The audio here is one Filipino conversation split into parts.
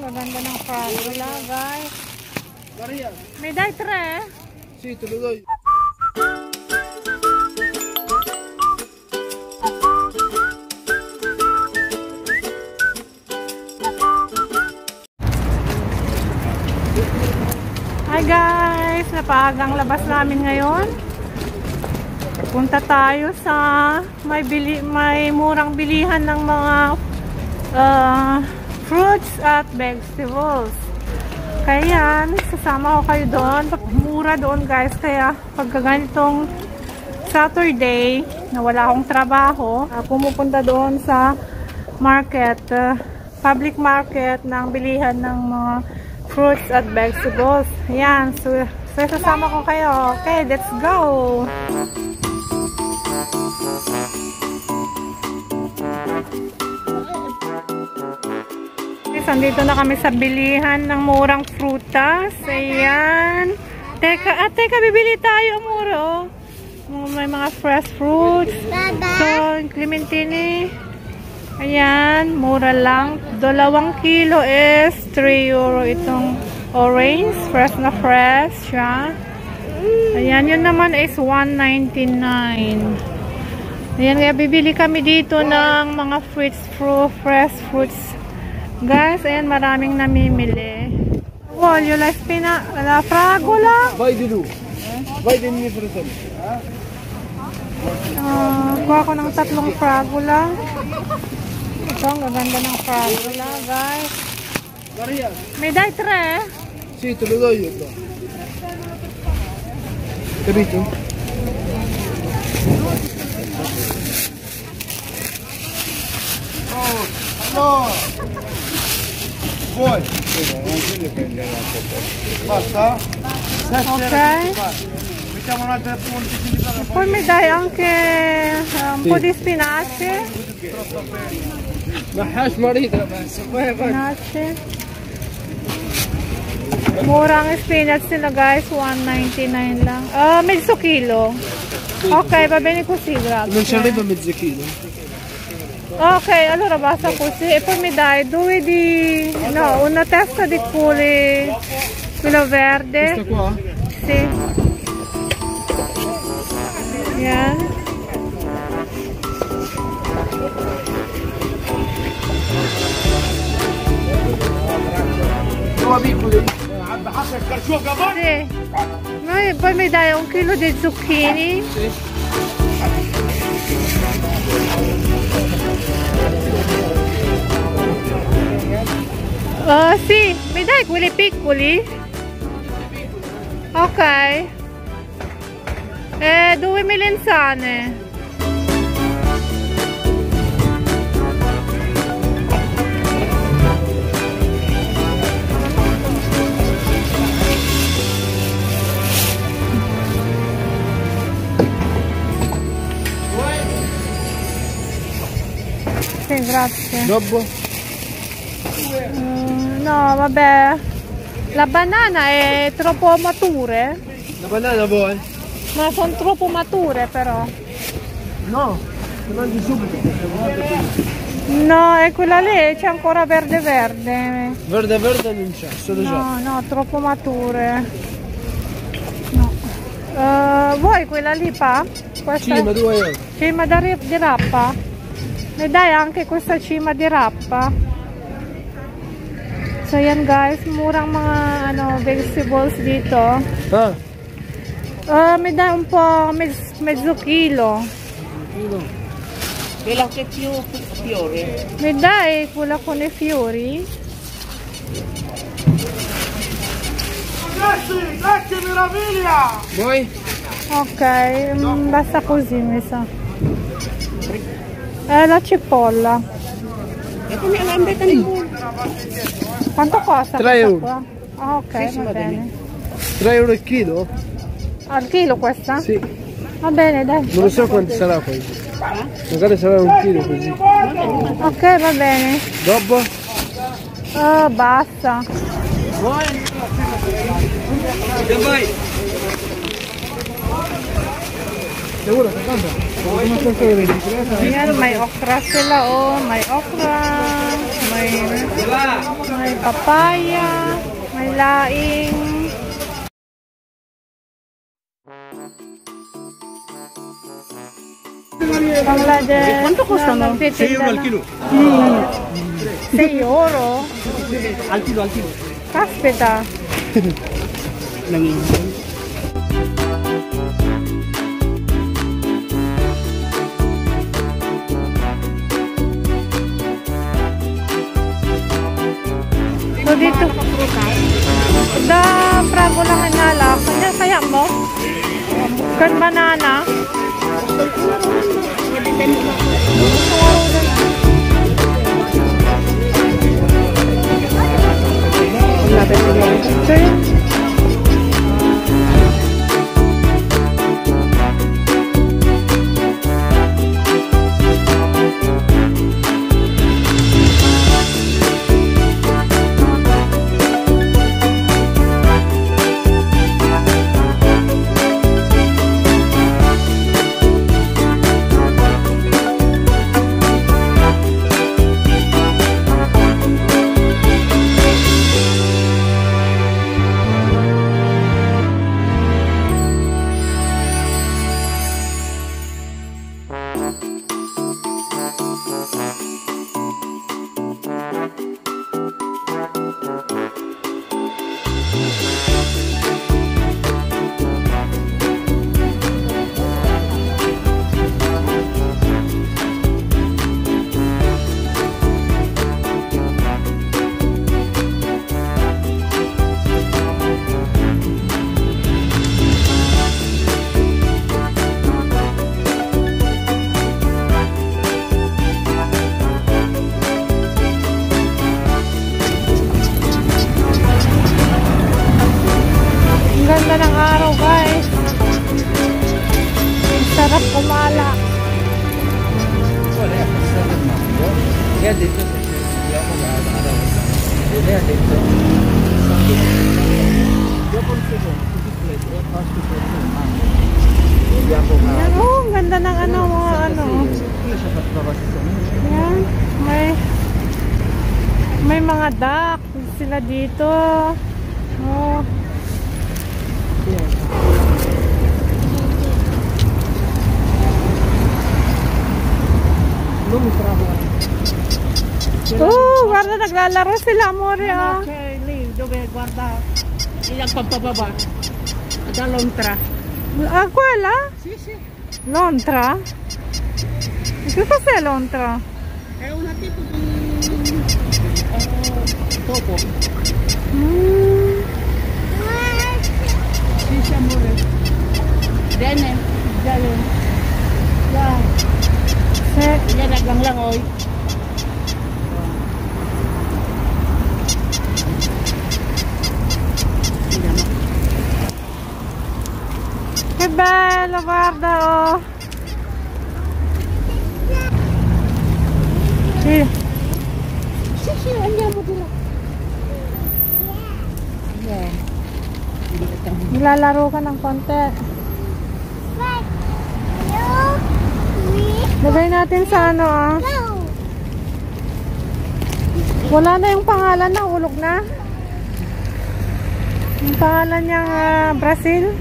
gaganda ng fragola, guys. May dai 3? Sì, te lo do io. Hi guys! Napagang labas namin ngayon. Punta tayo sa may murang bilihan ng mga fruits at vegetables. Kaya sasama ko kayo doon. Mura doon guys. Kaya pagka ganitong Saturday na wala akong trabaho, pumupunta doon sa market, public market ng bilihan ng mga fruits at vegetables. Ayan. So sasama ko kayo. Okay, let's go! Andito na kami sa bilihan ng murang frutas. Ayan. Teka, bibili tayo muro. May mga fresh fruits. So, clementine. Ayan, mura lang. 2 kilo is 3 euro itong orange. Fresh na fresh siya. Ayan, yun naman is 1.99. Ayan, kaya bibili kami dito ng mga fresh fruits. Guys, ayan, maraming namimili. Voglio la fragola. Vai di tu. Vai di mio fratello. Kuha ko ng 3 fragola. Ito, ang gaganda ng fragola, guys. May dai 3? Sì, te lo do io. Capito? Oh, allora. Vuoi? Basta? Ok. Mettiamo un'altra punta. Poi mi dai anche un po' di spinaci. Mahash marito. Spinaci. Mura ang spinach nila guys, 1.99 lang. Mezzo chilo. Ok, va bene così, grazie. Non ci arriva mezzo chilo. Ok, allora basta così. E poi mi dai una testa di culi, quello verde. Questa qua? Sì. Yan. Sì. Poi mi dai 1 chilo di zucchini. Sì. Sì, mi dai quelli piccoli? Ok. 2 melenzane. Sì, grazie. Dopo? No, vabbè. La banana è troppo mature. La banana vuoi? Ma sono troppo mature però. No, ti mangi subito. No, è quella lì, c'è ancora verde. Verde non c'è, solo già. No, troppo mature. No. Vuoi quella lì, pa? Questa... Cima 2 euro. Cima di rappa? Mi dai anche questa cima di rappa? So yan guys, murang mga vegetables dito. Mi dai un po', mezzo chilo. Quella che più fiori. Mi dai quella con i fiori? Grazie meraviglia! Vuoi? Ok, basta così mi sa. La cipolla. E come l'ambeta di Quanto costa? 3 euro. Qua? Ah, ok, va bene. 3 euro il chilo? Al chilo questa? Sì. Va bene, dai. Non lo so quanto sarà poi. Magari sarà 1 chilo così. Ok, va bene. Dopo? Basta. Vuoi? Che vuoi? Seguro, te alcanza. Porque más cerca de 23. Ayan, may okra sila, oh. May okra, may papaya, may laing. Bangladesh. ¿Cuánto costano? 6 euro al kilo. 6 euro. Al kilo, al kilo. Kaspita. So dito, da prago lang inala. Kanya kaya mo? Kan banana. Ganda ng araw, guys. Sarap kumala. Yan, oh, ganda ng ano, mga ano. Yan, may mga duck sila dito. Oh. Oh, guarda, naglalaro sila, amore, ah. Okay, leave. Dove, guarda. Ilang pampababa. Da lontra. Ah, quella? Sì, sì. Lontra? Che cos'è lontra? È una tipo di topo. Sì, sì, amore. Bene, bene. Yan. Yan, naglang lang, oy. Che bello, guarda, oh. Sì. Sì, sì, andiamo di là. Yan. Nilalaro ka ng konti. Lagay natin sa ano, ah. Wala na yung pangalan na, hulog na. Yung pangalan niyang Brazil.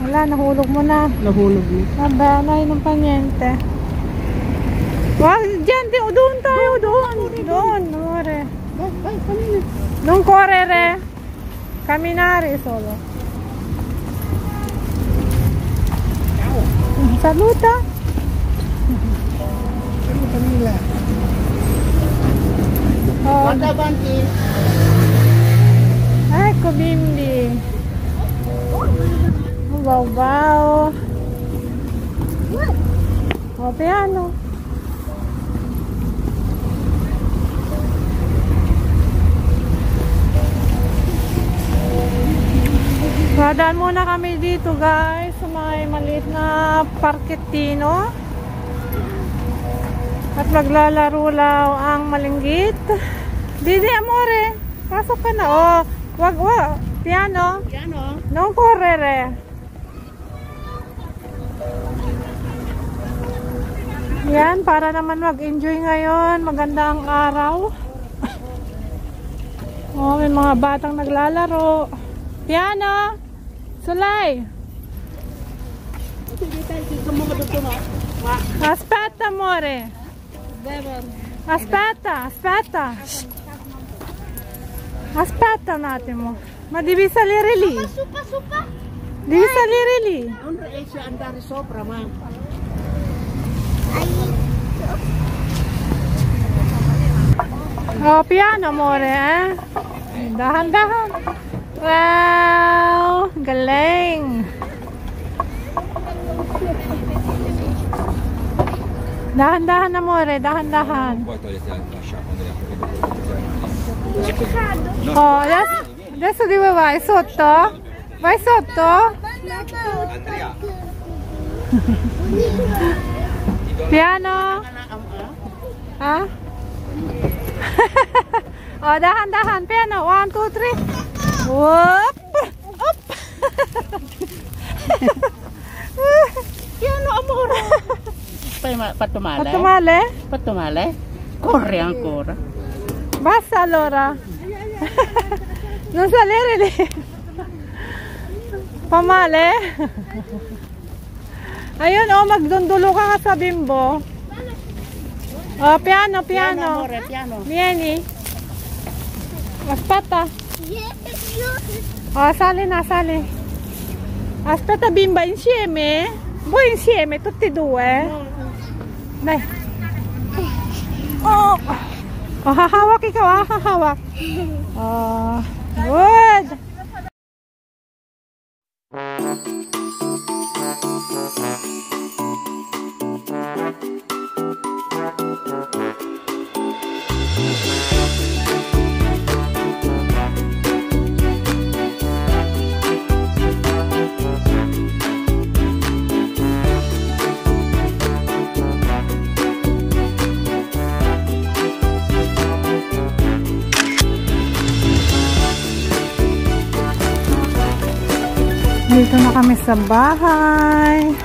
Wala, nahulog mo na. Nahulog mo. Nabanay ng panyente. Wag, dyan, doon tayo, doon. Doon, amore. Vai, cammina. Non correre. Camminare solo. Saluta. Camilla. Oh, Guarda avanti. ecco bimbi. Wow, wow. Oh, piano. Dadaan muna kami dito, guys, sa may maliit na parketino. At maglalaro lang ang malinggit. Didi, amore. Pasok ka na. Oh, wag. Piano. Piano. Non correre. Yan, para naman mag-enjoy ngayon. Maganda ang araw. Oh, may mga batang naglalaro. Piano! Sulay! Aspetta, amore! Aspetta, aspetta! Aspetta un attimo. Ma devi salire lì. Devi salire lì. Non riesci ad andare sopra, ma... Oh, piano, amore, eh? Dahan-dahan. Wow! Galing! Dahan-dahan, amore, dahan-dahan. Oh, adesso dove vai? Sotto? Vai sotto? Piano? Ha? Oh, dahan-dahan. Piano. 1, 2, 3. Whoop! Up! Piano, amore! Patumale? Patumale? Patumale? Corri ancora. Basta allora. Non salire lì. Pamale? Ayun, oh, magdundulo ka sa bimbo. Oh, piano, piano. Piano, amore, piano. Vieni. Aspetta. Oh, sali na, sali. Aspetta, bimba, insieme? Voi insieme, tutti e due? Dai. Oh. Oh, hahawak ikaw, hahawak. Oh, good. Dito na kami sa bahay.